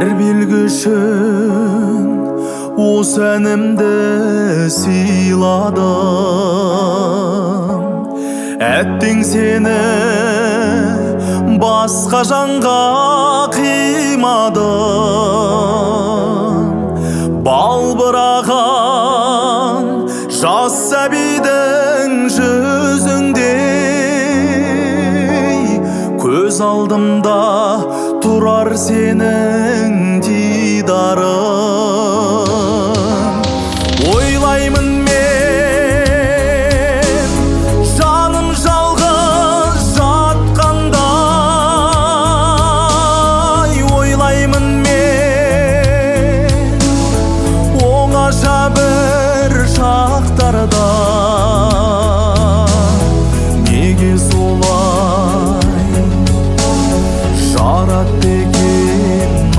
бір білгішін осы әнімді сыйладым. Әттең сені басқа жанға қимадым. Балбыраған жас сәбидің жүзіңдей көз алдымда тұрар сенің дидарың.